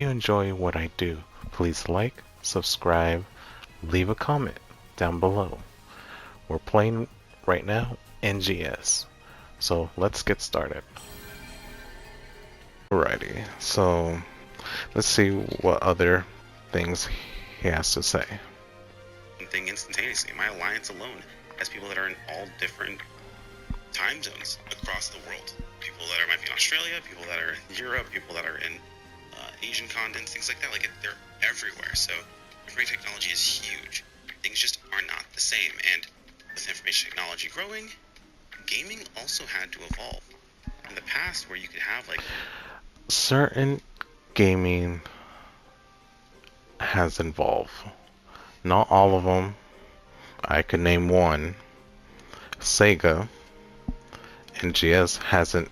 you enjoy what I do, please like, subscribe, leave a comment down below. We're playing right now NGS, so let's get started. Alrighty, so let's see what other things he has to say. Thing instantaneously. My alliance alone has people that are in all different time zones across the world. People that might be in Australia, people that are in Europe, people that are in Asian continents, things like that. Like they're everywhere. So information technology is huge. Things just are not the same. And with information technology growing, gaming also had to evolve. In the past, where you could have like certain gaming has evolved. Not all of them. I could name one. Sega. NGS hasn't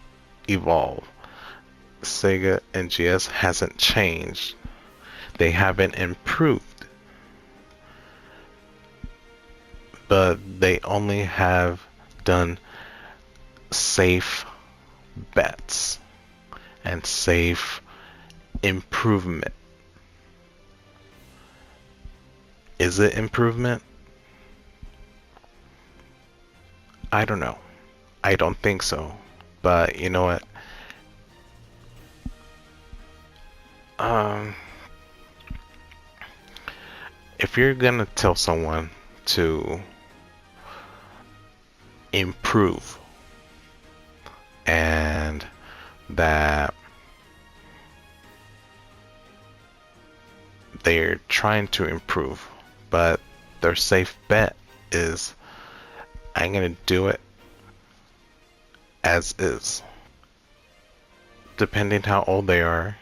evolved. Sega NGS hasn't changed. They haven't improved. But they only have done safe bets and safe improvement. Is it improvement? I don't know. I don't think so. But you know what? If you're gonna tell someone to improve and that they're trying to improve, but their safe bet is I'm gonna do it as is. Depending how old they are,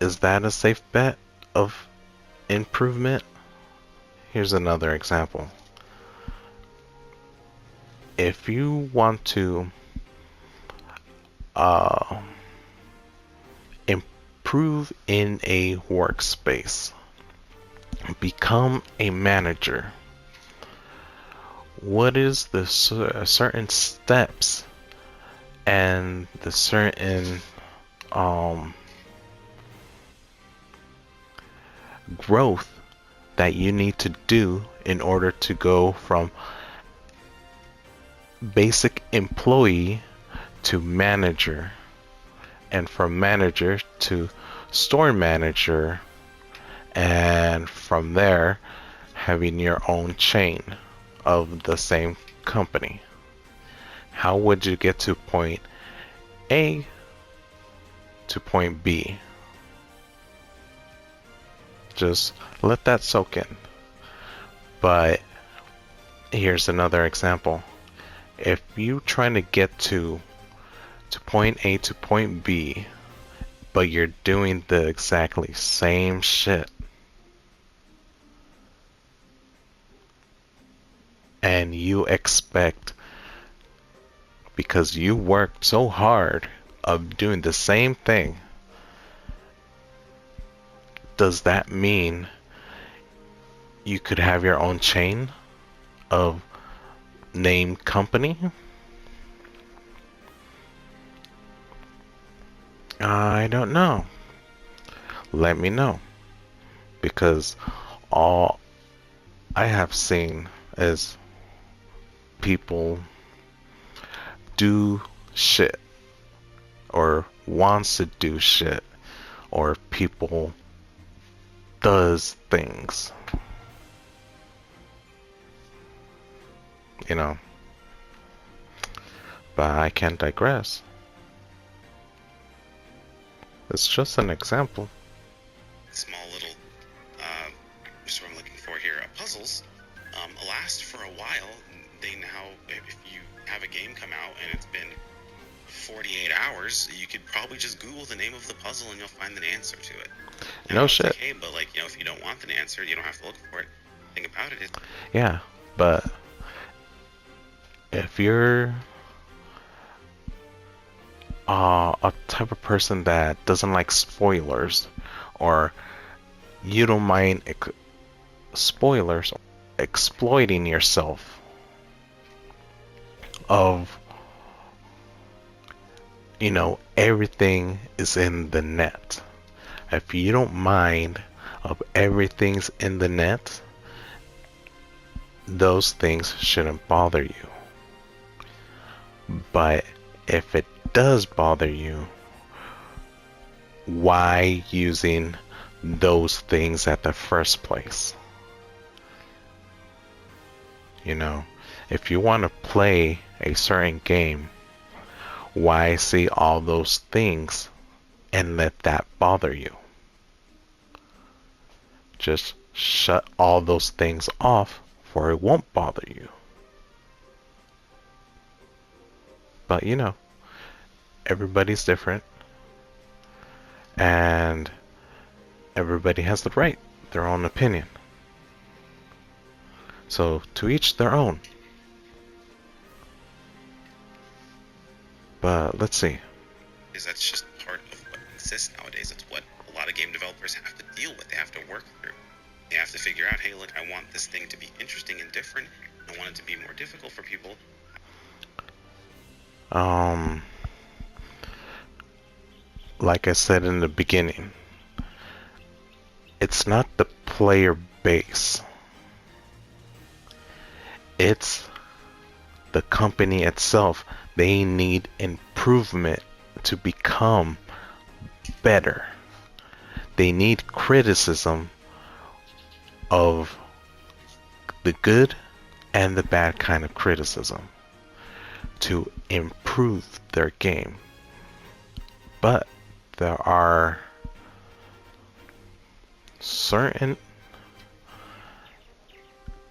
is that a safe bet of improvement? Here's another example. If you want to improve in a workspace, become a manager, what is the certain steps and the certain growth that you need to do in order to go from basic employee to manager, and from manager to store manager, and from there having your own chain of the same company? How would you get to point A to point B? Just let that soak in. But here's another example. If you're trying to get to point A to point B, but you're doing the exactly same shit, and you expect, because you worked so hard of doing the same thing, does that mean you could have your own chain of name company? I don't know. Let me know. Because all I have seen is people do shit, or wants to do shit, or people does things, you know. But I can't digress. It's just an example. small little, just what I'm looking for here, puzzles last for a while. They now, if you have a game come out and it's been 48 hours, you could probably just Google the name of the puzzle and you'll find an answer to it. And no shit. like, hey, but like, if you don't want an answer, you don't have to look for it. The thing about it is, yeah, but if you're a type of person that doesn't like spoilers, or you don't mind spoilers, exploiting yourself of, everything is in the net. if you don't mind of everything's in the net, those things shouldn't bother you. But if it does bother you, why using those things at the first place? You know, if you want to play a certain game, why see all those things and let that bother you? Just shut all those things off, for it won't bother you. But you know, everybody's different, and everybody has the right, their own opinion. So to each their own. But let's see. Is that's just part of what exists nowadays. It's what a lot of game developers have to deal with. They have to work through. They have to figure out, hey, look, I want this thing to be interesting and different. I want it to be more difficult for people. Like I said in the beginning, it's not the player base. It's the company itself. They need improvement to become better. They need criticism of the good and the bad kind of criticism to improve their game. But there are certain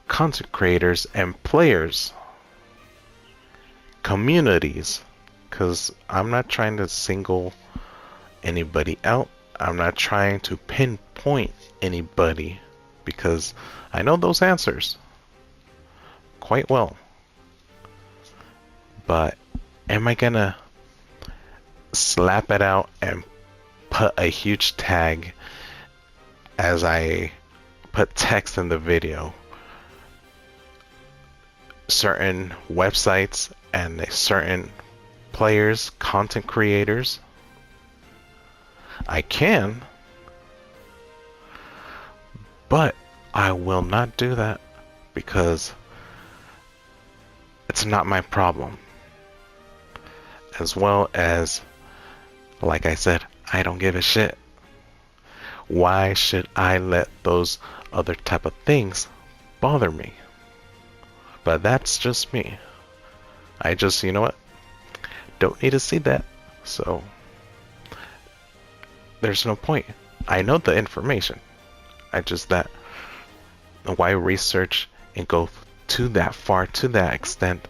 content creators and players, communities, because I'm not trying to single anybody out. I'm not trying to pinpoint anybody, because I know those answers quite well. But am I gonna slap it out and put a huge tag as I put text in the video? Certain websites and certain players, content creators. I can, but I will not do that because it's not my problem. As well as, like I said, I don't give a shit. Why should I let those other type of things bother me? But that's just me. I just, you know what? Don't need to see that. So, there's no point. I know the information. I just that. Why research and go to that far, to that extent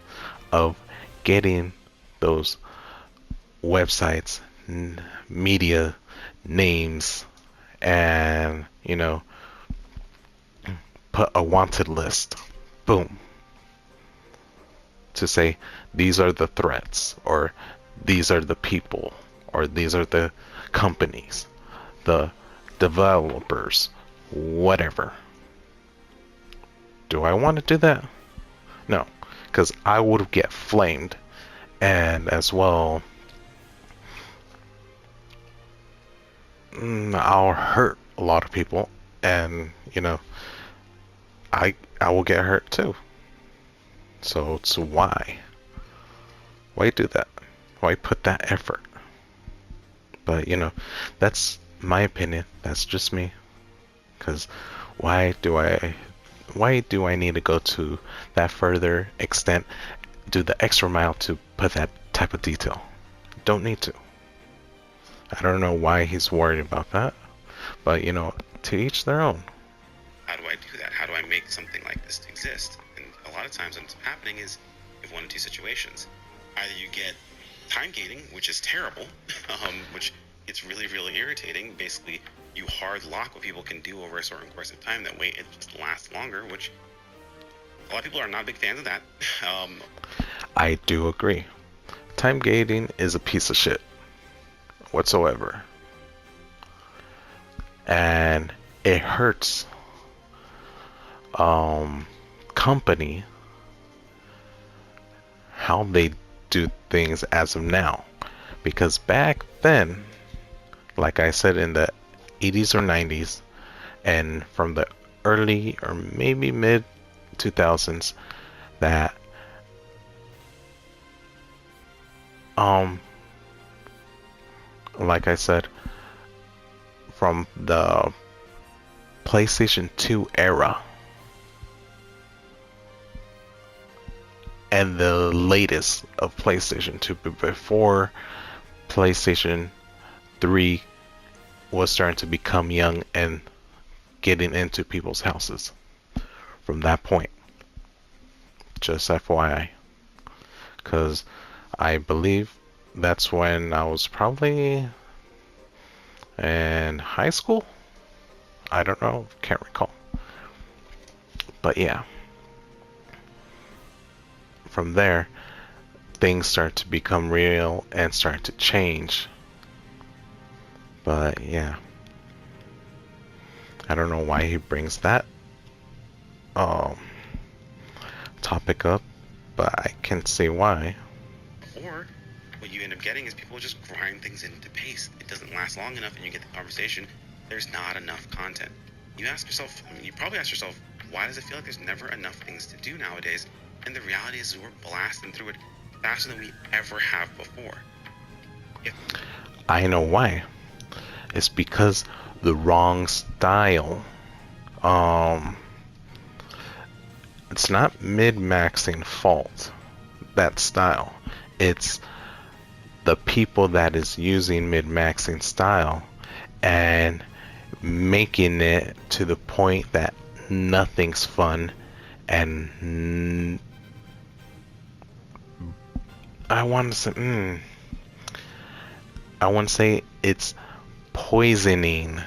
of getting those websites, media names, and, you know, put a wanted list. Boom. To say these are the threats, or these are the people, or these are the companies, the developers, whatever. Do I want to do that? No, because I would get flamed, and as well, I'll hurt a lot of people, and you know, I will get hurt too. So it's why do that? Why put that effort? But you know, that's my opinion. That's just me. Because why do I need to go to that further extent, do the extra mile to put that type of detail? Don't need to. I don't know why he's worried about that, but you know, to each their own. How do I do that? How do I make something like this exist? And a lot of times what ends up happening is you have one of two situations. Either you get time gating, which is terrible, which it's really, really irritating. Basically, you hard lock what people can do over a certain course of time. That way it just lasts longer, which a lot of people are not big fans of that. I do agree. Time gating is a piece of shit whatsoever. And it hurts company how they do things as of now. Because back then, like I said in the 80s or 90s, and from the early or maybe mid 2000s, that like I said, from the PlayStation 2 era and the latest of PlayStation 2, before PlayStation 3 was starting to become young and getting into people's houses. From that point, just FYI, because I believe that's when I was probably in high school. I don't know, can't recall. But yeah, from there, things start to become real and start to change. But yeah, I don't know why he brings that topic up, but I can see why. Or what you end up getting is people just grind things into paste. It doesn't last long enough, and you get the conversation. There's not enough content. You ask yourself, you probably ask yourself, why does it feel like there's never enough things to do nowadays? And the reality is we're blasting through it faster than we ever have before. I know why. It's because the wrong style. It's not mid-maxing fault, that style. It's the people that is using mid-maxing style and making it to the point that nothing's fun, and I want to say it's poisoning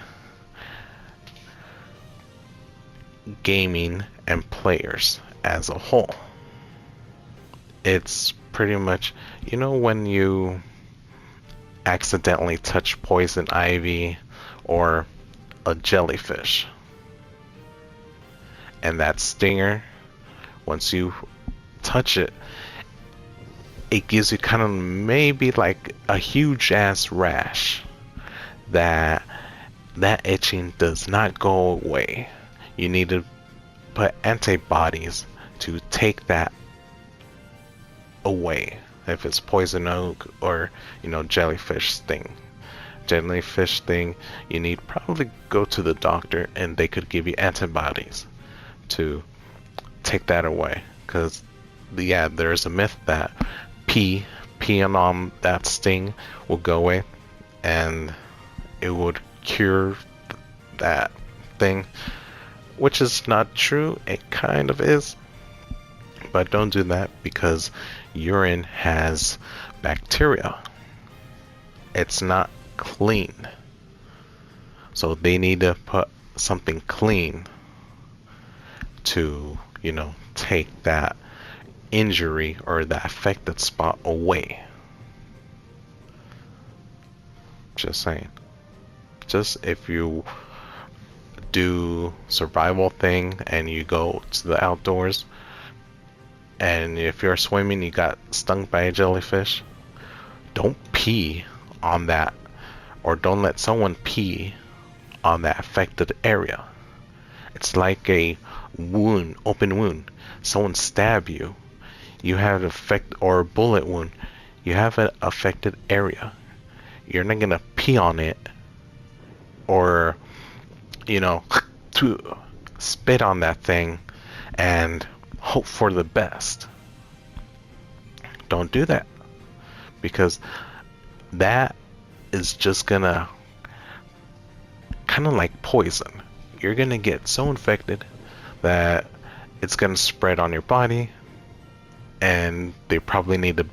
gaming and players as a whole. It's pretty much, when you accidentally touch poison ivy or a jellyfish, and that stinger, once you touch it, it gives you kind of maybe like a huge ass rash. That itching does not go away. You need to put antibodies to take that away. If it's poison oak or jellyfish sting, you need probably go to the doctor, and they could give you antibodies to take that away. Because there's a myth that peeing on that sting will go away and it would cure that thing, which is not true. It kind of is, but don't do that, because urine has bacteria. It's not clean, so they need to put something clean to take that injury or the affected spot away. Just saying. Just if you do survival thing and you go to the outdoors, and if you're swimming, you got stung by a jellyfish, don't pee on that, or don't let someone pee on that affected area. It's like a wound, open wound. Someone stab you, you have an or a bullet wound, you have an affected area. You're not gonna pee on it, or to spit on that thing and hope for the best. Don't do that, because that is just gonna kind of like poison. You're gonna get so infected that it's gonna spread on your body, and they probably need to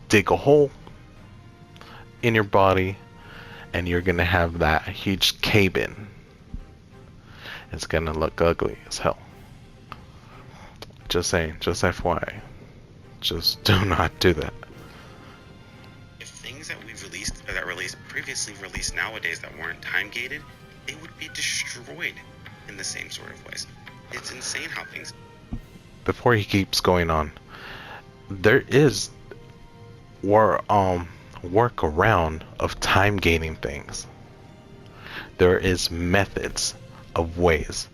dig a hole in your body, and you're gonna have that huge cave-in. It's gonna look ugly as hell. Just saying, just FYI. Just do not do that. If things that we've released, or that previously released nowadays that weren't time gated, they would be destroyed in the same sort of ways. It's insane how things. Before he keeps going on, there is workaround of time gating things. there is methods of ways.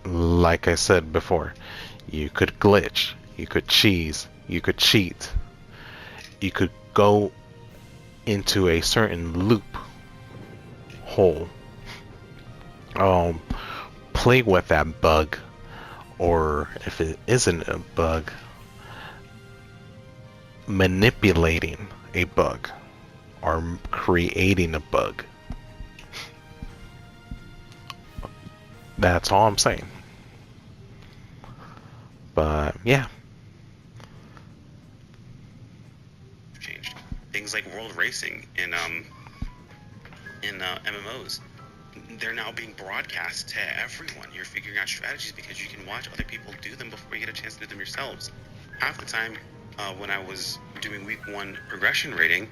Like I said before, you could glitch, you could cheese, you could cheat, you could go into a certain loop hole, play with that bug, or if it isn't a bug, manipulating a bug or creating a bug. That's all I'm saying. But yeah. Changed things like world racing in MMOs. They're now being broadcast to everyone. You're figuring out strategies because you can watch other people do them before you get a chance to do them yourselves. Half the time, when I was doing week 1 progression rating,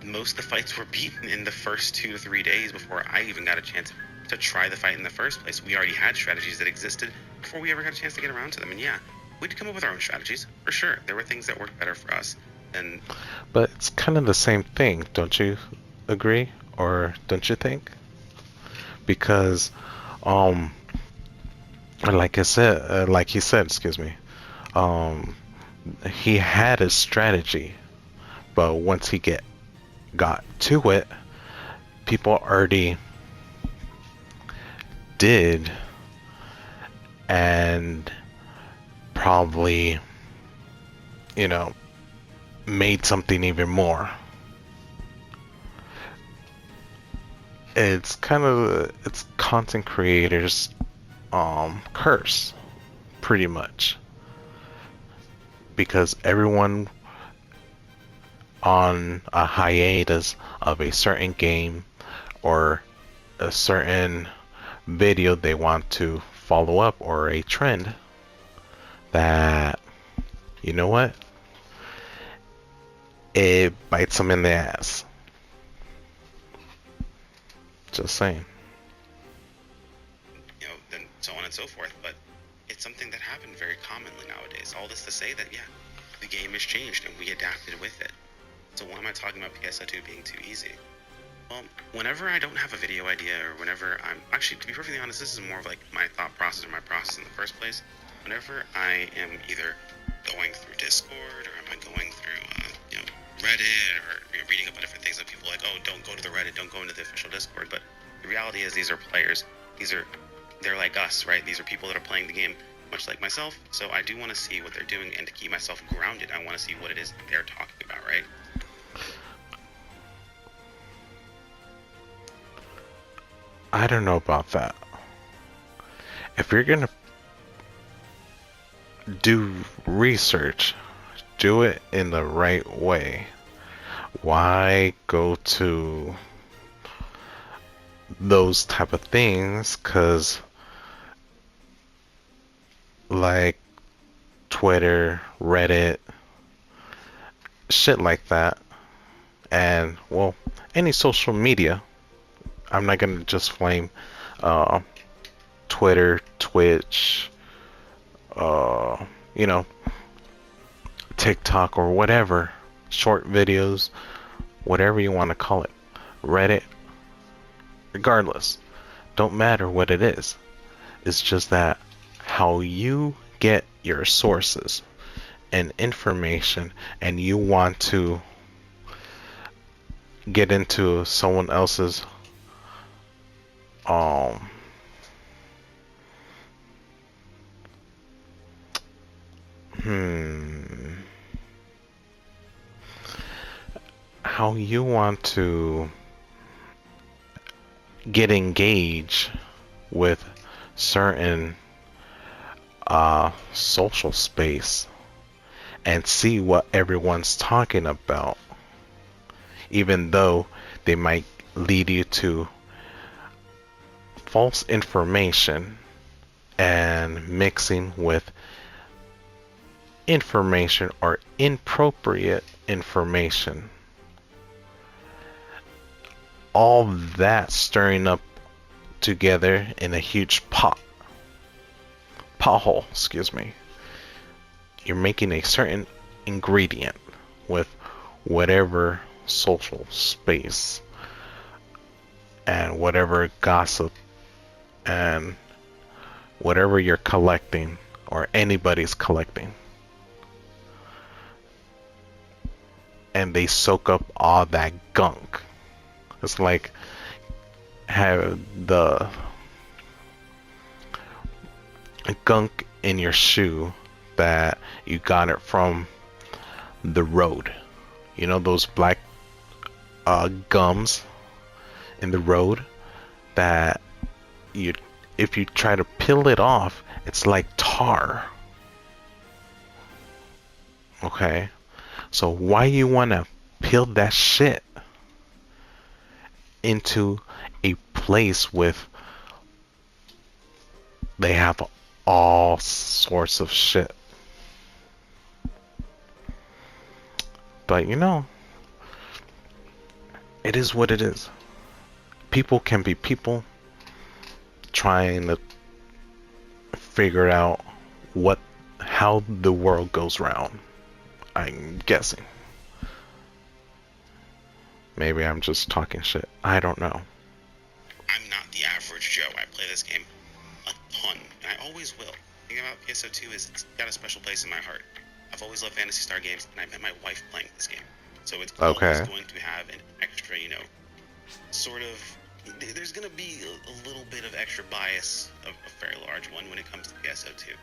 most of the fights were beaten in the first 2 to 3 days before I even got a chance to try the fight in the first place. We already had strategies that existed before we ever got a chance to get around to them. And yeah, we'd come up with our own strategies, for sure. There were things that worked better for us. But it's kind of the same thing, don't you agree? Or don't you think? Because, like I said, like he said, excuse me, he had a strategy, but once he got to it, people already did, and probably, made something even more. It's content creators curse, pretty much, because everyone on a hiatus of a certain game or a certain video they want to follow up, or a trend that, you know what, it bites them in the ass. Just saying. And so on and so forth. But it's something that happened very commonly nowadays. All this to say that, yeah, the game has changed and we adapted with it. So why am I talking about PSO2 being too easy? Well, whenever I don't have a video idea, or whenever to be perfectly honest, this is more of like my thought process, or my process in the first place. Whenever I am either going through Discord, or am I going through, Reddit, or reading about different things that people are like, oh, don't go to the Reddit, don't go into the official Discord. But the reality is, these are players. They're like us, right? These are people that are playing the game, much like myself. So I do want to see what they're doing, and to keep myself grounded, I want to see what it is they're talking about, right? I don't know about that. If you're gonna do research, do it in the right way. Why go to those type of things? Cause like Twitter, Reddit, shit like that, and well, any social media. I'm not gonna just flame Twitter, Twitch, TikTok or whatever, short videos, whatever you want to call it, Reddit, regardless, don't matter what it is. It's just that how you get your sources and information, and you want to get into someone else's how you want to get engaged with certain social space and see what everyone's talking about, even though they might lead you to false information and mixing with information or inappropriate information. All that stirring up together in a huge pothole, excuse me. You're making a certain ingredient with whatever social space, and whatever gossip and whatever you're collecting or anybody's collecting, and they soak up all that gunk. It's like have the gunk in your shoe that you got it from the road. You know those black gums in the road that you, if you try to peel it off, it's like tar. Okay, so why you wanna peel that shit into a place with they have all sorts of shit? But you know, it is what it is. People can be people trying to figure out how the world goes round. I'm guessing. Maybe I'm just talking shit. I don't know. I'm not the average Joe. I play this game a ton, and I always will. The thing about PSO2 is it's got a special place in my heart. I've always loved Phantasy Star games, and I met my wife playing this game. So it's always going to have an extra, sort of... There's going to be a little bit of extra bias, a very large one, when it comes to PSO2.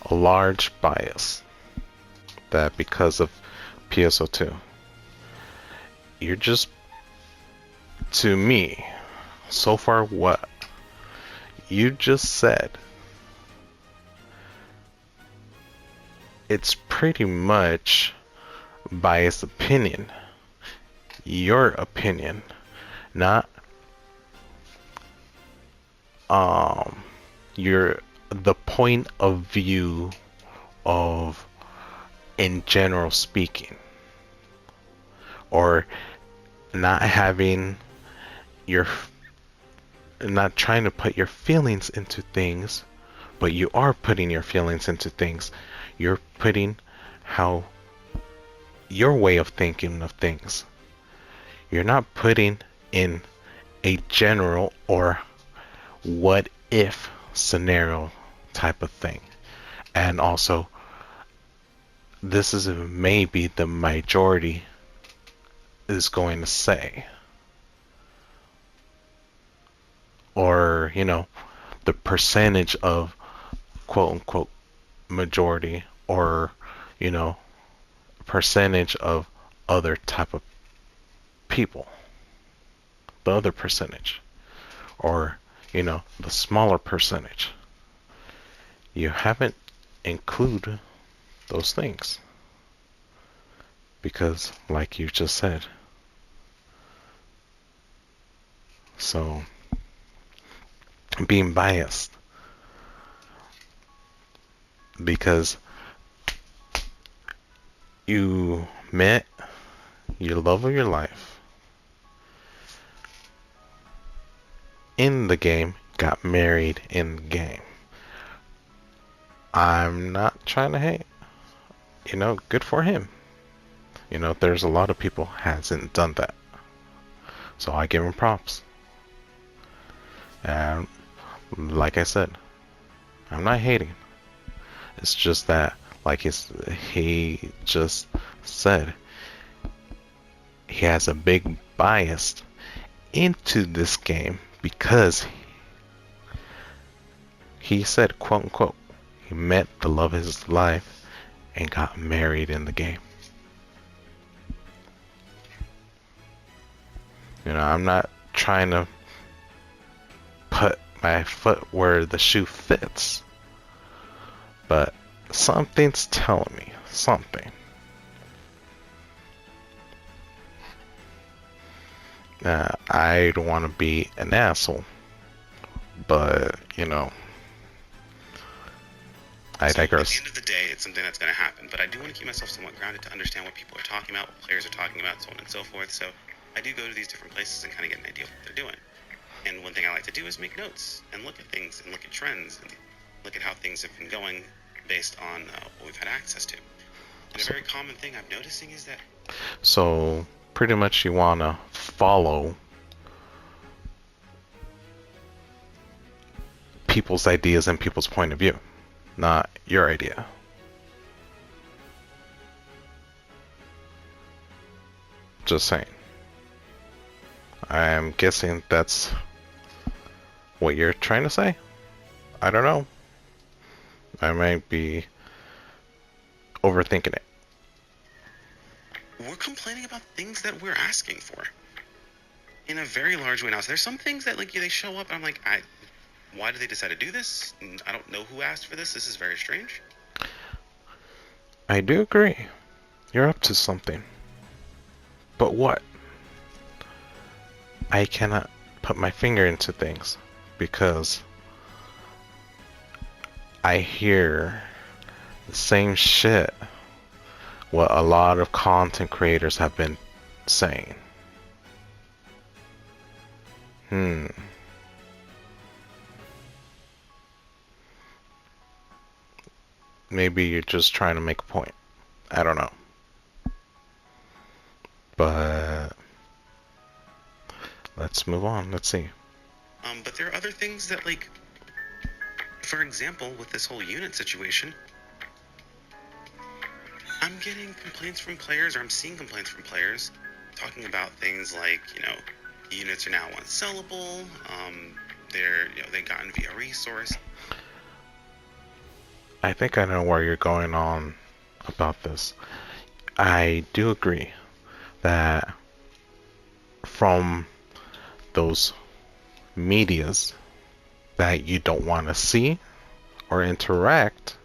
A large bias. That because of PSO2. You're just... To me, so far what you just said, it's pretty much biased opinion. Your opinion, not the point of view of, in general speaking, or not having not trying to put your feelings into things, but you are putting your feelings into things. You're putting how your way of thinking of things. You're not putting in a general or what if scenario type of thing. And also, this is maybe the majority is going to say, or the percentage of quote unquote majority, or percentage of other type of people, the other percentage, or the smaller percentage. You haven't included those things because, like you just said, so being biased because you met your love of your life in the game, got married in the game. I'm not trying to hate. Good for him. There's a lot of people hasn't done that. So I give him props. And like I said, I'm not hating. It's just that, like he just said, he has a big bias into this game because he said, quote unquote, he met the love of his life and got married in the game. I'm not trying to put my foot where the shoe fits, but something's telling me something. I don't want to be an asshole, but I digress. At the end of the day, it's something that's going to happen, but I do want to keep myself somewhat grounded to understand what people are talking about, what players are talking about, so on and so forth. So I do go to these different places and kind of get an idea of what they're doing. And one thing I like to do is make notes and look at things and look at trends and look at how things have been going based on what we've had access to. And a very common thing I'm noticing is that... So pretty much you want to follow people's ideas and people's point of view, not your idea. Just saying. I'm guessing that's what you're trying to say. I don't know. I might be overthinking it. We're complaining about things that we're asking for in a very large way now. So there's some things that like they show up and I'm like, why did they decide to do this? I don't know who asked for this. This is very strange. I do agree. You're up to something. But what? I cannot put my finger into things because I hear the same shit what a lot of content creators have been saying. Maybe you're just trying to make a point. I don't know. But let's move on. Let's see. But there are other things that, like, for example, with this whole unit situation, I'm getting complaints from players, or I'm seeing complaints from players, talking about things like, units are now unsellable. They gotten via resource. I think I know where you're going on about this. I do agree that from those medias that you don't want to see or interact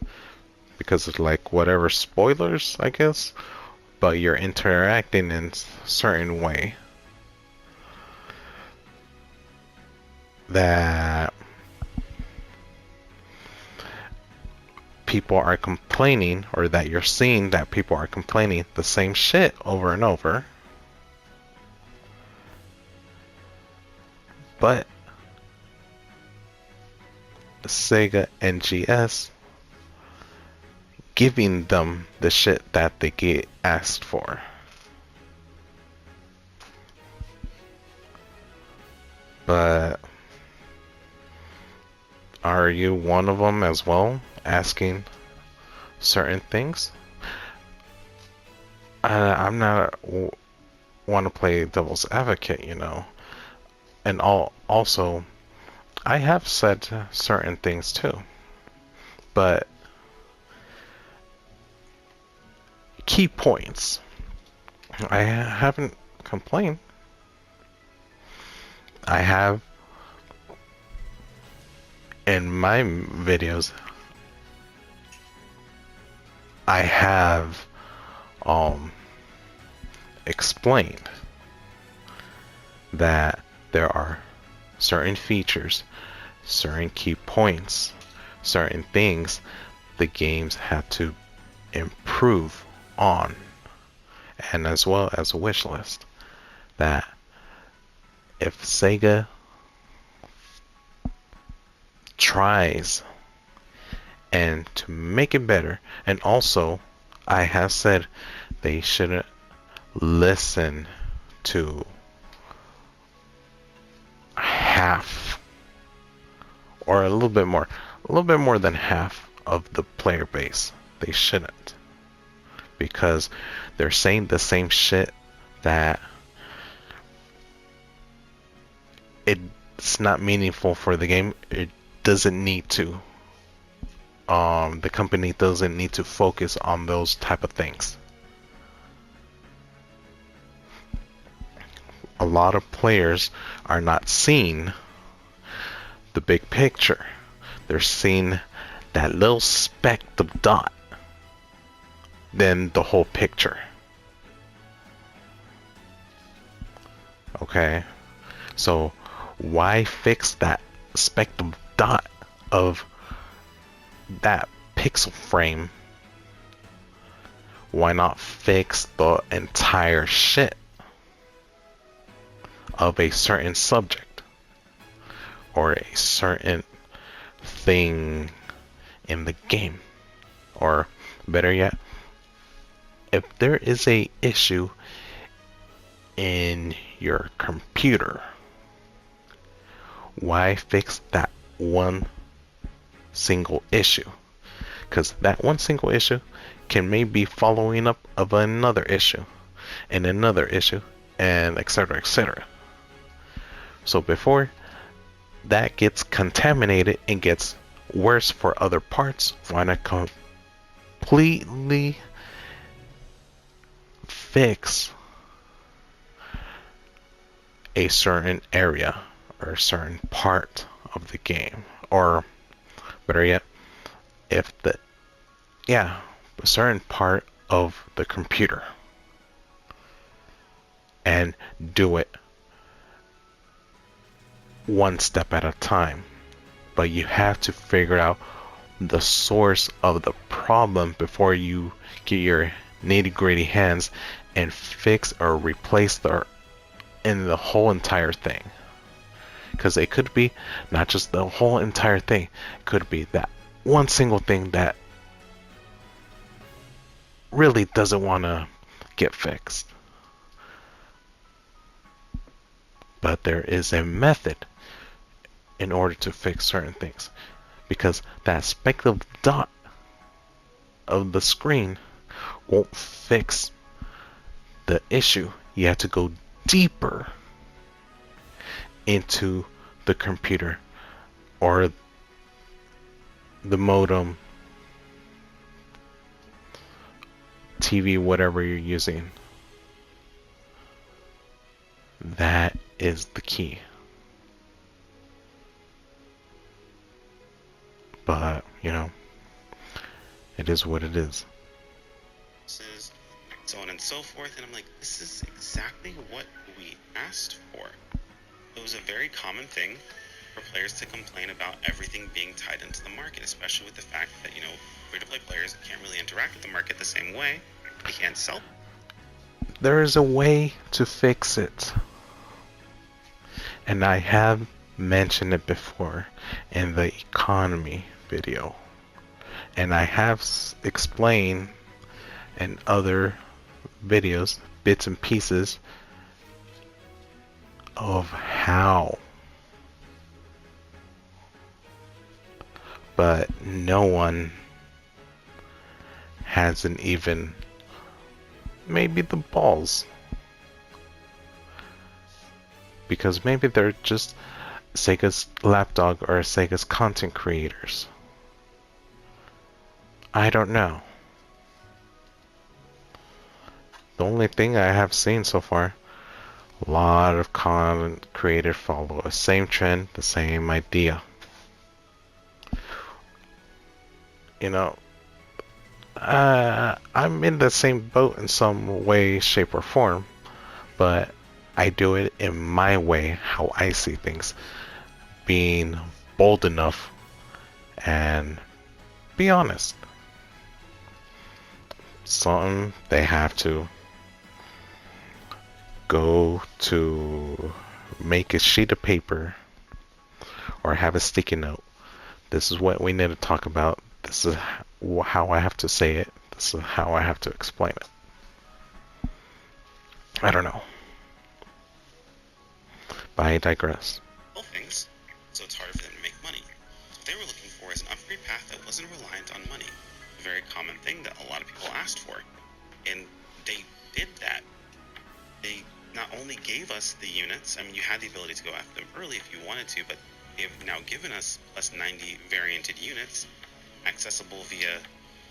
because of like whatever spoilers, I guess, but you're interacting in a certain way that people are complaining, or that you're seeing that people are complaining the same shit over and over. But Sega NGS giving them the shit that they get asked for. But are you one of them as well, asking certain things? I'm not want to play devil's advocate, and also I have said certain things too, but key points. I haven't complained. I have in my videos. I have explained that there are certain features, certain key points, certain things the games have to improve on, and as well as a wish list, that if Sega tries and to make it better, and also I have said they shouldn't listen to half or a little bit more than half of the player base. They shouldn't, because they're saying the same shit that it's not meaningful for the game. It doesn't need to. The company doesn't need to focus on those type of things. A lot of players are not seeing the big picture. They're seeing that little speck of dot, then the whole picture. Okay, so why fix that speck of dot of that pixel frame? Why not fix the entire shit of a certain subject or a certain thing in the game? Or better yet, if there is a issue in your computer, why fix that one single issue, because that one single issue can maybe following up of another issue and another issue and etc, etc. So before that gets contaminated and gets worse for other parts, why not completely fix a certain area or a certain part of the game? Or better yet, if the a certain part of the computer, and do it one step at a time. But you have to figure out the source of the problem before you get your nitty-gritty hands and fix or replace the whole entire thing. Because it could be not just the whole entire thing, it could be that one single thing that really doesn't want to get fixed. But there is a method in order to fix certain things, because that speck of dot of the screen won't fix the issue. You have to go deeper into the computer or the modem, TV, whatever you're using. That is the key. But, it is what it is. So on and so forth, and I'm like, this is exactly what we asked for. It was a very common thing for players to complain about everything being tied into the market, especially with the fact that, free-to-play players can't really interact with the market the same way. They can't sell. There is a way to fix it. And I have mentioned it before in the economy video. And I have explained in other videos, bits and pieces of how. But no one hasn't even maybe the balls. Because maybe they're just Sega's lapdog or Sega's content creators. I don't know. The only thing I have seen so far, a lot of content creators follow the same trend, the same idea. I'm in the same boat in some way, shape, or form, but I do it in my way, how I see things, being bold enough and be honest. Some they have to go to make a sheet of paper or have a sticky note. This is what we need to talk about. This is how I have to say it. This is how I have to explain it. I don't know. But I digress. Things, so it's harder for them to make money. What they were looking for is an upgrade path that wasn't reliant on money. A very common thing that a lot of people asked for. And they did that. They not only gave us the units, you had the ability to go after them early if you wanted to, but they have now given us plus 90 varianted units accessible via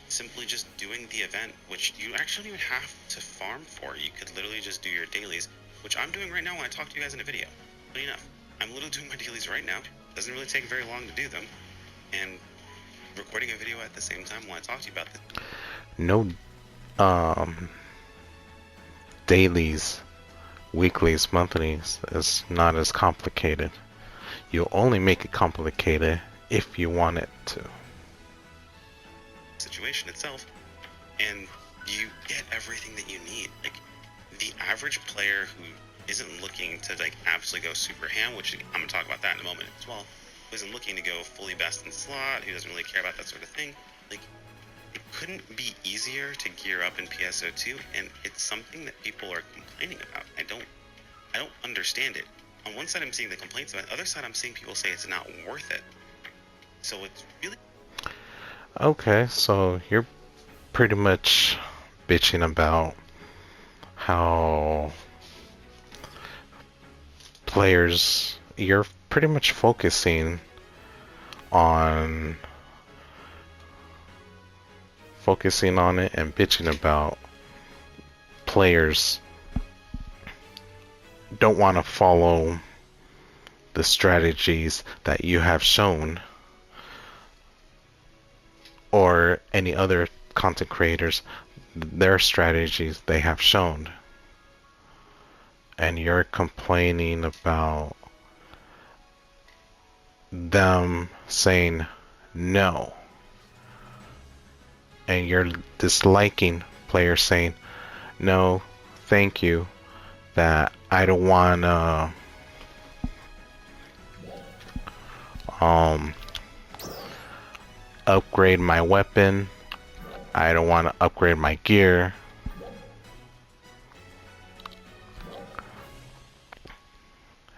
simply just doing the event, which you actually would have to farm for. You could literally just do your dailies, which I'm doing right now when I talk to you guys in a video. Funny enough, I'm literally doing my dailies right now. Doesn't really take very long to do them, and recording a video at the same time while I talk to you about this. No dailies, weeklies, monthlies is not as complicated. You'll only make it complicated if you want it to. Situation itself, and you get everything that you need. Like, the average player who isn't looking to absolutely go super ham, which I'm gonna talk about that in a moment as well, who isn't looking to go fully best in slot, who doesn't really care about that sort of thing, it couldn't be easier to gear up in PSO2, and it's something that people are complaining about. I don't understand it. On one side I'm seeing the complaints, on the other side I'm seeing people say it's not worth it. So it's really Okay, so you're pretty much bitching about how players, you're pretty much on focusing on it and bitching about players don't want to follow the strategies that you have shown, or any other content creators, their strategies they have shown, and you're complaining about them saying no, and you're disliking players saying no, thank you, that I don't want to upgrade my weapon, I don't want to upgrade my gear.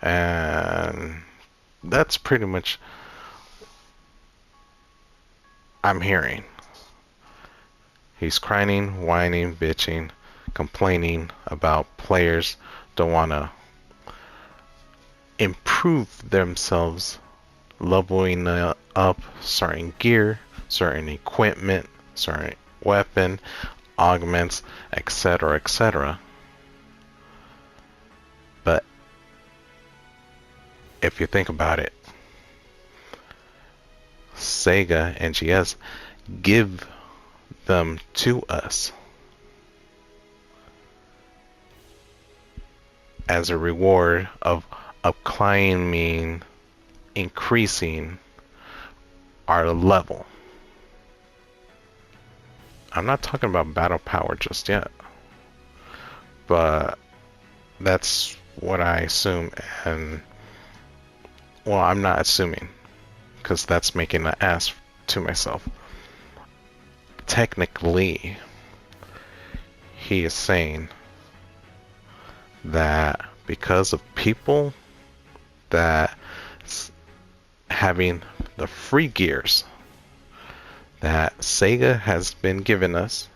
And that's pretty much I'm hearing. He's crying, whining, bitching, complaining about players don't want to improve themselves, leveling up certain gear, certain equipment, certain weapon, augments, etc., etc. But if you think about it, Sega, NGS give them to us as a reward of climbing, increasing our level. I'm not talking about battle power just yet, but that's what I assume. And well, I'm not assuming, because that's making an ass to myself. Technically, he is saying that because of people that having the free gears that Sega has been giving us,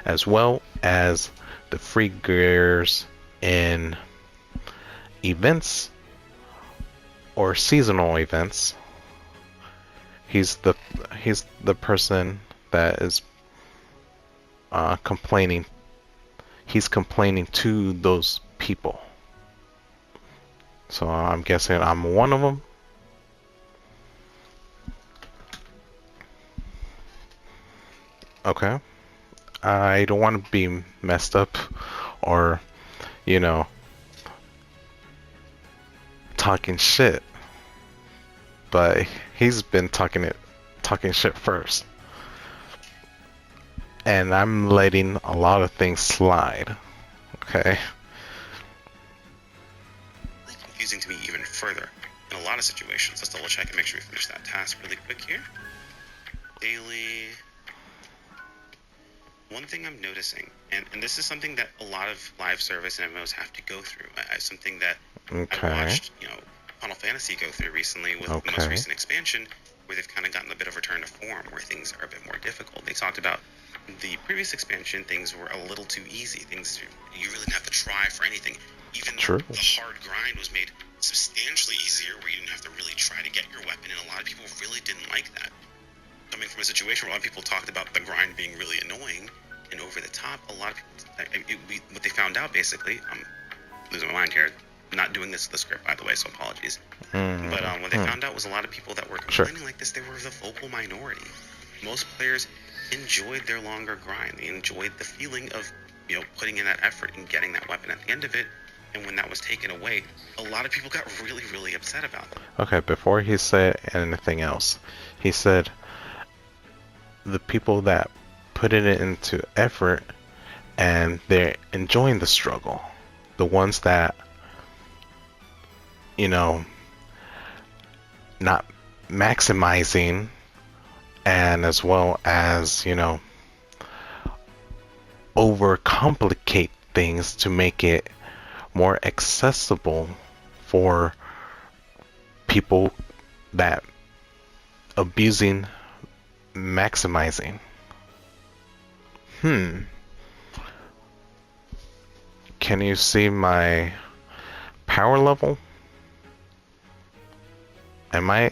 as well as the free gears in events or seasonal events, he's the person that is complaining. He's complaining to those people. So I'm guessing I'm one of them. Okay. I don't want to be messed up or, you know, talking shit. But he's been talking shit first. And I'm letting a lot of things slide. Okay. Confusing to me even further in a lot of situations. Let's double check and make sure we finish that task really quick here. Daily. One thing I'm noticing, and this is something that a lot of live service and MMOs have to go through. Something that I watched, Final Fantasy go through recently with the most recent expansion, where they've kind of gotten a bit of a return to form, where things are a bit more difficult. They talked about the previous expansion, things were a little too easy. Things you really didn't have to try for anything. Even the hard grind was made substantially easier, where you didn't have to really try to get your weapon, and a lot of people really didn't like that. Coming from a situation where a lot of people talked about the grind being really annoying and over the top, a lot of people, what they found out basically, I'm losing my mind here, not doing this to the script, by the way, so apologies. But what they found out was a lot of people that were complaining like this, they were the vocal minority. Most players enjoyed their longer grind. They enjoyed the feeling of, putting in that effort and getting that weapon at the end of it. And when that was taken away, a lot of people got really, really upset about it. Okay, before he said anything else, he said the people that put it into effort and they're enjoying the struggle. The ones that, not maximizing, and as well as, overcomplicate things to make it more accessible for people that abusing maximizing. Can you see my power level? Am I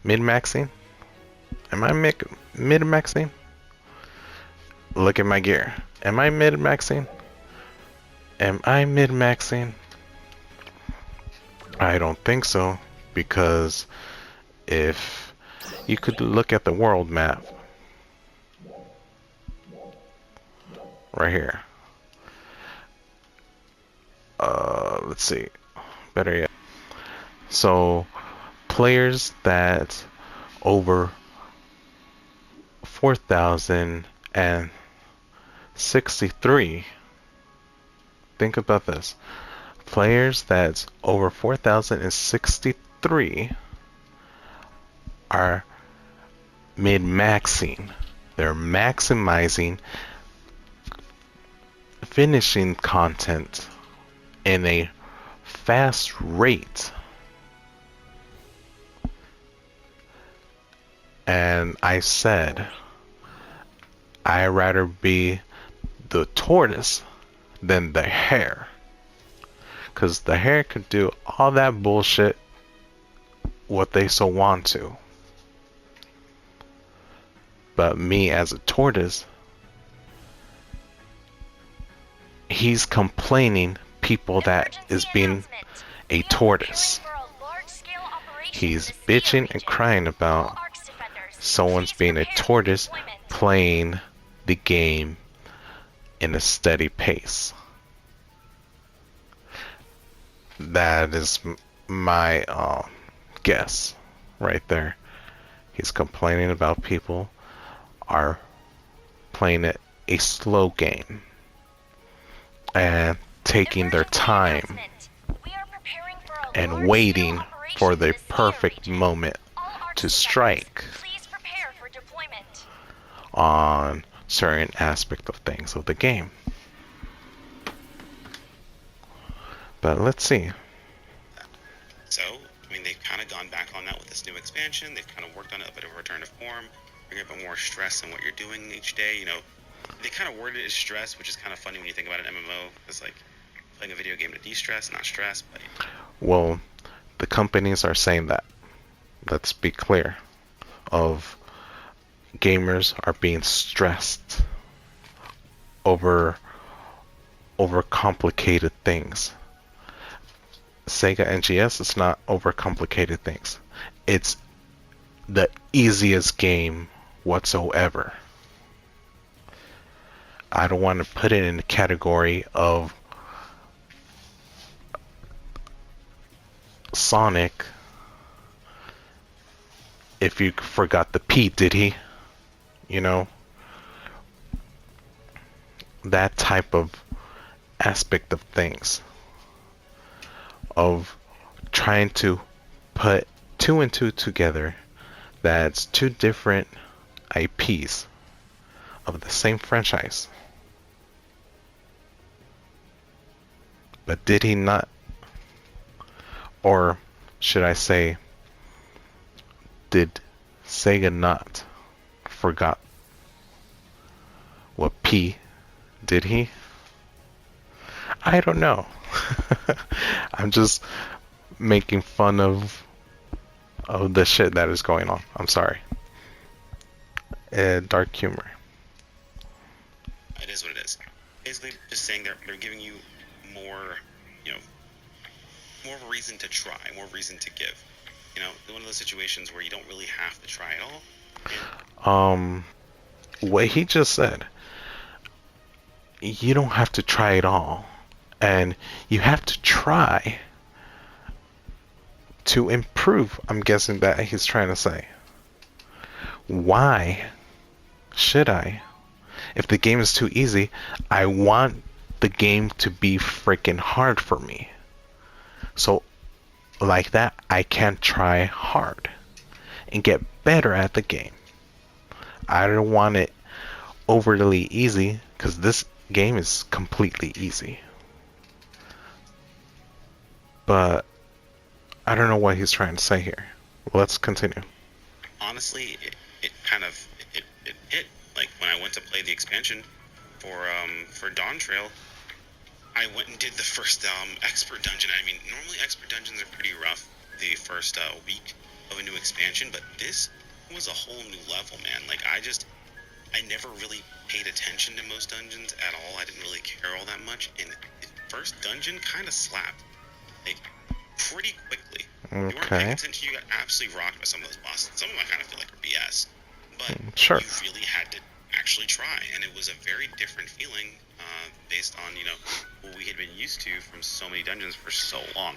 mid-maxing? Am I mid-maxing? Look at my gear. Am I mid-maxing? Am I mid-maxing? I don't think so, because if you could look at the world map right here. Let's see. Better yet. So players that over 4,063. Think about this. Players that's over 4,063 are mid-maxing. They're maximizing finishing content in a fast rate. And I said, I'd rather be the tortoise than the hare. Because the hare could do all that bullshit what they so want to. But me as a tortoise, he's complaining people that is being a tortoise. He's bitching and crying about someone's being a tortoise playing the game in a steady pace. That is my guess right there. He's complaining about people are playing it a slow game and taking their time and waiting for the perfect moment to strike on certain aspect of things of the game. But let's see. So, I mean, they've kind of gone back on that with this new expansion. They've kind of worked on a bit of a return to form, bringing a bit more stress in what you're doing each day. You know, they kind of worded it as stress, which is kind of funny when you think about an MMO. It's like playing a video game to de-stress, not stress. But well, the companies are saying that. Let's be clear. Of gamers are being stressed over complicated things. Sega NGS is not overcomplicated things. It's the easiest game whatsoever. I don't want to put it in the category of Sonic. If you forgot the P, did he? You know? That type of aspect of things. Of trying to put two and two together, that's two different IPs of the same franchise. But did he not? Or should I say, did Sega not forgot what P? Did he? I don't know. I'm just making fun of the shit that is going on. I'm sorry. Dark humor. it is what it is. Basically, just saying they're giving you more, more of a reason to try, more reason to give. You know, one of those situations where you don't really have to try at all. What he just said, you don't have to try it all, and you have to try to improve. I'm guessing that he's trying to say. Why should I? If the game is too easy, I want the game to be freaking hard for me. So, like that, I can try hard and get better at the game. I don't want it overly easy, because this game is completely easy. But I don't know what he's trying to say here. Let's continue. Honestly, it kind of it hit. Like when I went to play the expansion for Dawn Trail, I went and did the first expert dungeon. I mean, normally expert dungeons are pretty rough the first week of a new expansion, but this was a whole new level, man. Like I never really paid attention to most dungeons at all. I didn't really care all that much, and the first dungeon kind of slapped, like pretty quickly. You weren't paying Okay. attention, you got absolutely rocked by some of those bosses. Some of them I kind of feel like are BS, but Sure. you really had to actually try, and it was a very different feeling based on what we had been used to from so many dungeons for so long,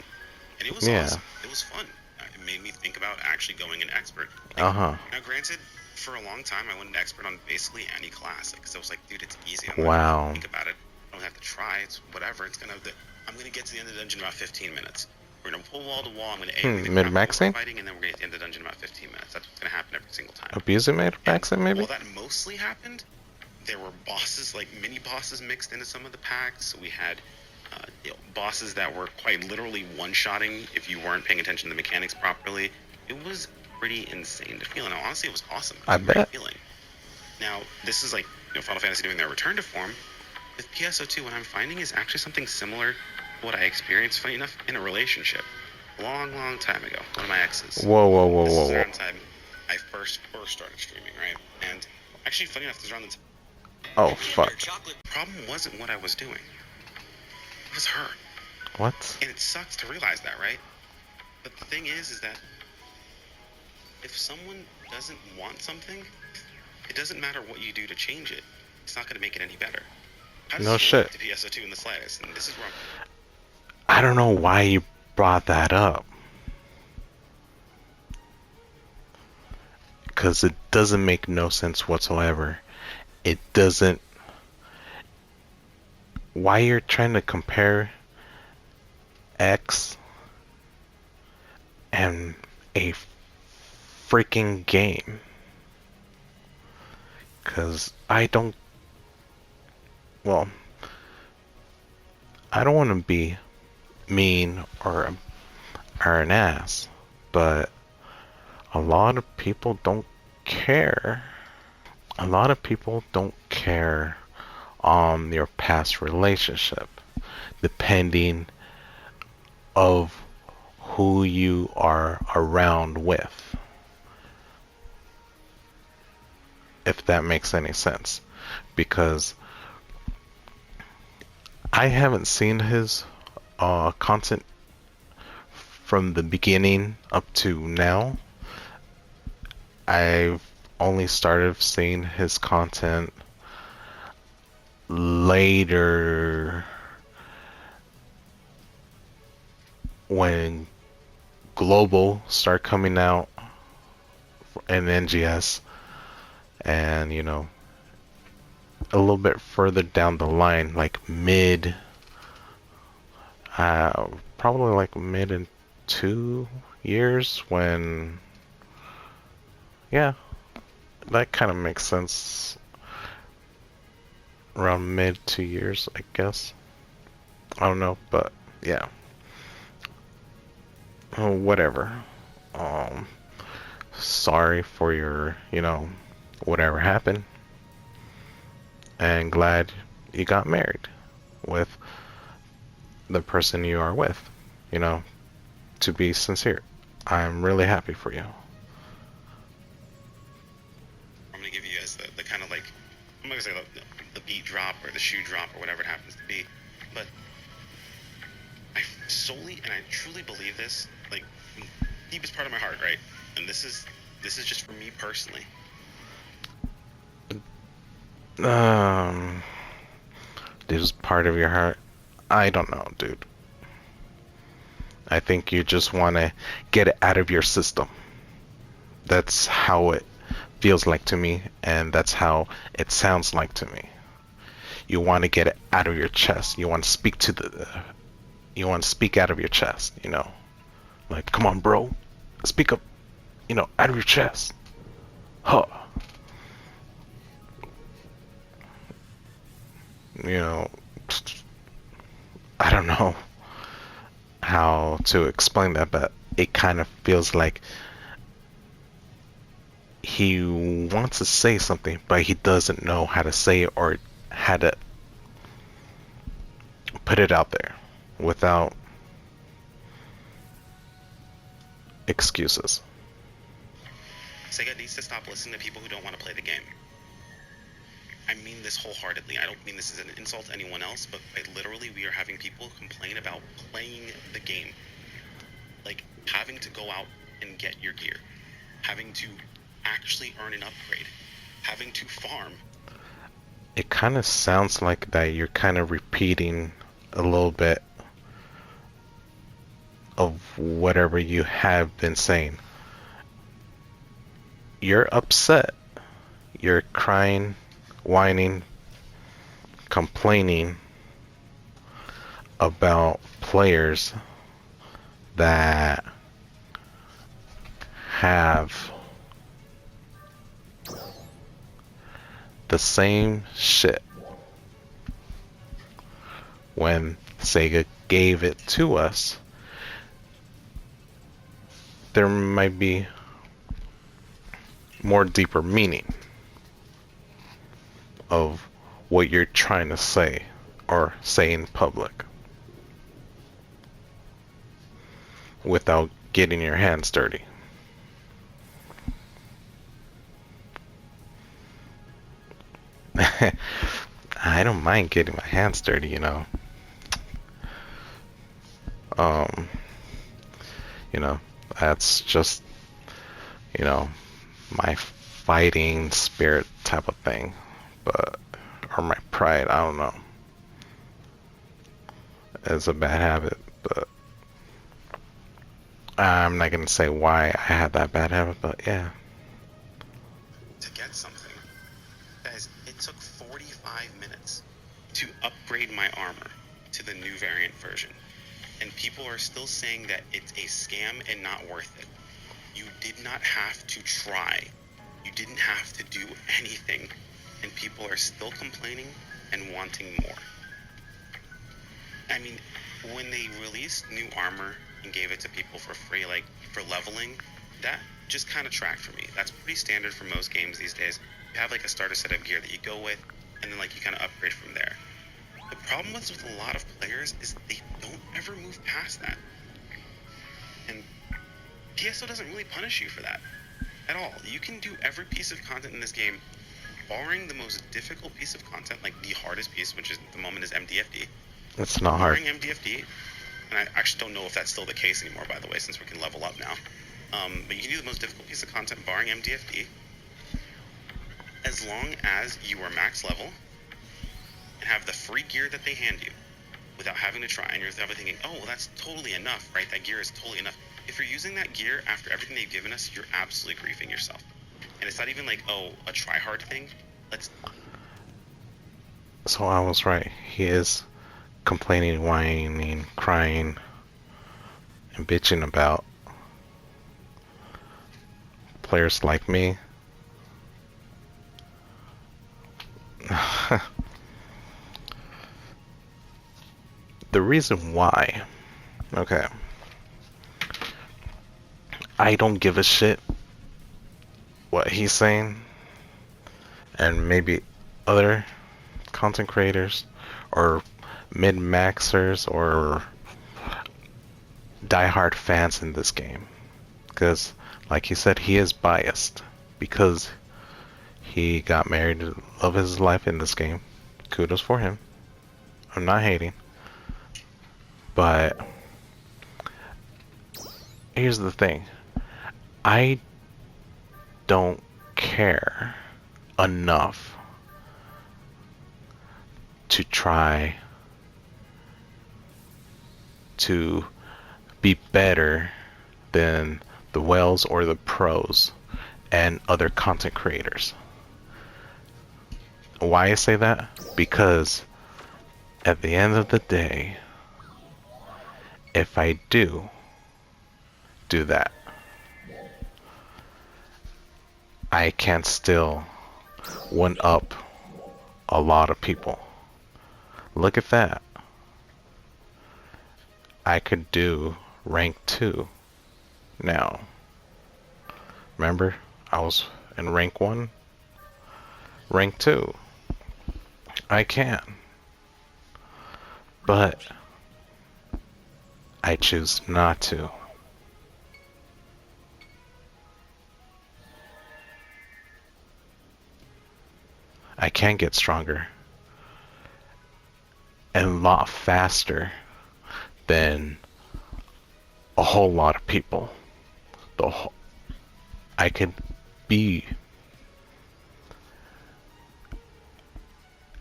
and it was Yeah. awesome. It was fun. It made me think about actually going an expert. Uh-huh. Now, granted, for a long time I went an expert on basically any class. Like, so I was like, dude, it's easy. I'm not Wow. gonna think about it. I don't have to try. It's whatever. I'm gonna get to the end of the dungeon in about 15 minutes. We're gonna pull wall to wall. I'm gonna Mid-maxing? fighting, and then we're gonna get to the end of the dungeon in about 15 minutes. That's what's gonna happen every single time. Abusing mid-maxing, maybe? While that mostly happened, there were bosses, like mini bosses, mixed into some of the packs. So we had bosses that were quite literally one-shotting if you weren't paying attention to the mechanics properly. It was pretty insane to feel, and honestly, it was awesome. It was I a great bet. feeling. Now, this is like Final Fantasy doing their return to form. With PSO2, what I'm finding is actually something similar to what I experienced, funny enough, in a relationship. A long, long time ago. One of my exes. Whoa. This is around the time I first started streaming, right? And actually, funny enough, this is around the time. Oh, fuck. The problem wasn't what I was doing. It was her. What? And it sucks to realize that, right? But the thing is that if someone doesn't want something, it doesn't matter what you do to change it. It's not going to make it any better. How does No this shit. relate to PSO2 in the slightest? And this is wrong. I don't know why you brought that up. Because it doesn't make no sense whatsoever. It doesn't... Why you're trying to compare X and a freaking game? Because I don't... Well, I don't want to be mean or an ass, but a lot of people don't care. A lot of people don't care on your past relationship, depending of who you are around with. If that makes any sense. Because I haven't seen his content from the beginning up to now. I've only started seeing his content later when Global started coming out and NGS, and a little bit further down the line, like probably like mid in 2 years, when yeah, that kind of makes sense. Around mid 2 years, I guess. I don't know, but yeah. Oh, whatever. Sorry for your, whatever happened. And glad you got married with the person you are with. To be sincere, I'm really happy for you. I'm going to give you guys the kind of like, I'm not going to say the beat drop or the shoe drop or whatever it happens to be, but I solely and I truly believe this, like, deepest part of my heart, right? And this is just for me personally. This is part of your heart. I don't know, dude. I think you just want to get it out of your system. That's how it feels like to me, and that's how it sounds like to me. You want to get it out of your chest. You want to speak you want to speak out of your chest, Like, come on, bro. Speak up, out of your chest. Huh. I don't know how to explain that, but it kind of feels like he wants to say something, but he doesn't know how to say it or how to put it out there without excuses. Sega needs to stop listening to people who don't want to play the game. I mean this wholeheartedly. I don't mean this as an insult to anyone else, but literally we are having people complain about playing the game. Like having to go out and get your gear. Having to actually earn an upgrade. Having to farm. It kind of sounds like that you're kind of repeating a little bit of whatever you have been saying. You're upset. You're crying, whining, complaining about players that have the same shit when Sega gave it to us. There might be more deeper meaning of what you're trying to say or say in public without getting your hands dirty. I don't mind getting my hands dirty, you know. That's just, my fighting spirit type of thing, or my pride, I don't know. It's a bad habit, but I'm not gonna say why I had that bad habit, but yeah. To get something. Guys, it took 45 minutes to upgrade my armor to the new variant version. And people are still saying that it's a scam and not worth it. You did not have to try. You didn't have to do anything. And people are still complaining and wanting more. I mean, when they released new armor and gave it to people for free, like for leveling, that just kind of tracked for me. That's pretty standard for most games these days. You have like a starter set of gear that you go with, and then like you kind of upgrade from there. The problem with a lot of players is they don't ever move past that. And PSO doesn't really punish you for that at all. You can do every piece of content in this game, barring the most difficult piece of content, like the hardest piece, which is at the moment is MDFD. It's not hard. Barring MDFD, and I actually don't know if that's still the case anymore, by the way, since we can level up now. But you can do the most difficult piece of content, barring MDFD, as long as you are max level, and have the free gear that they hand you without having to try, and you're thinking, oh, well, that's totally enough, right? That gear is totally enough. If you're using that gear after everything they've given us, you're absolutely griefing yourself. And it's not even like, oh, a try-hard thing. So I was right. He is complaining, whining, crying, and bitching about players like me. The reason why, okay, I don't give a shit what he's saying, and maybe other content creators or mid-maxers or diehard fans in this game, because like he said, he is biased because he got married to love of his life in this game. Kudos for him. I'm not hating. But here's the thing. I don't care enough to try to be better than the whales or the pros and other content creators. Why I say that? Because at the end of the day, if I do that, I can still one up a lot of people. Look at that. I could do rank 2 now. Remember, I was in rank 1, rank 2. I can. But I choose not to. I can get stronger and a lot faster than a whole lot of people. I could be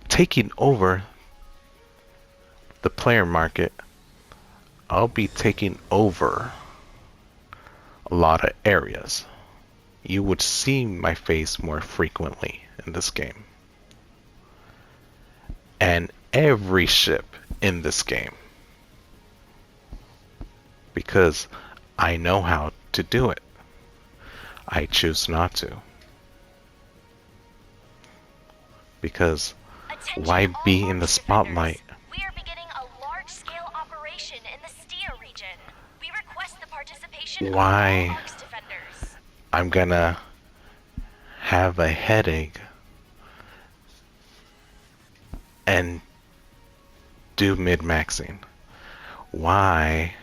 taking over the player market. I'll be taking over a lot of areas. You would see my face more frequently in this game. And every ship in this game. Because I know how to do it. I choose not to. Because why be in the spotlight? We are beginning a large-scale operation in the Stia region. We request the participation of all ARCS defenders. I'm gonna have a headache and do mid-maxing. Why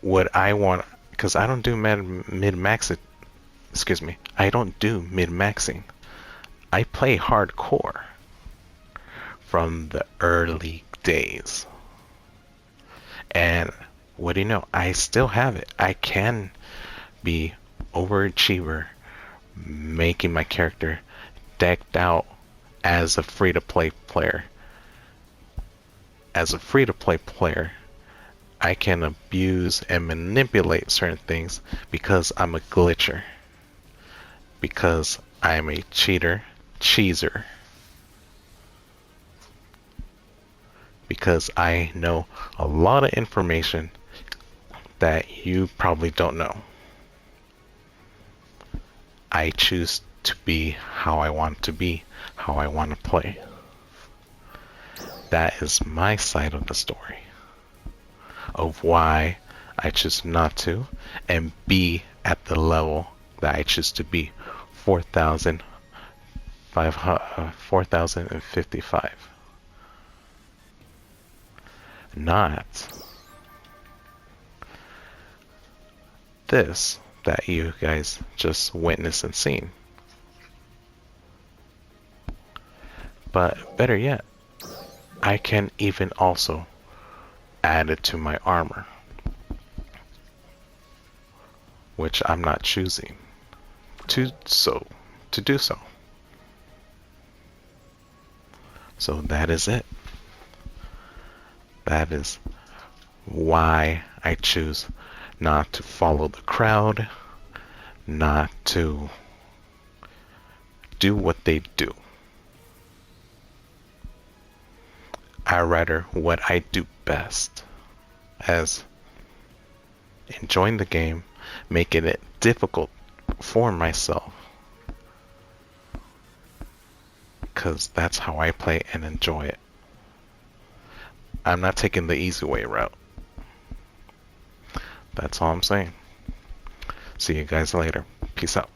would I want... Because I don't do mid-maxing. Excuse me. I don't do mid-maxing. I play hardcore from the early days. And what do you know? I still have it. I can be overachiever, making my character decked out as a free-to-play player. As a free-to-play player, I can abuse and manipulate certain things because I'm a glitcher. Because I'm a cheeser. Because I know a lot of information that you probably don't know. I choose to be how I want to be, how I want to play. That is my side of the story of why I choose not to and be at the level that I choose to be, 4,055. Not this that you guys just witnessed and seen. But better yet, I can even also add it to my armor, which I'm not choosing to do so. So that is it. That is why I choose not to follow the crowd, not to do what they do. I rather what I do best, as enjoying the game, making it difficult for myself, because that's how I play and enjoy it. I'm not taking the easy way route. That's all I'm saying. See you guys later. Peace out.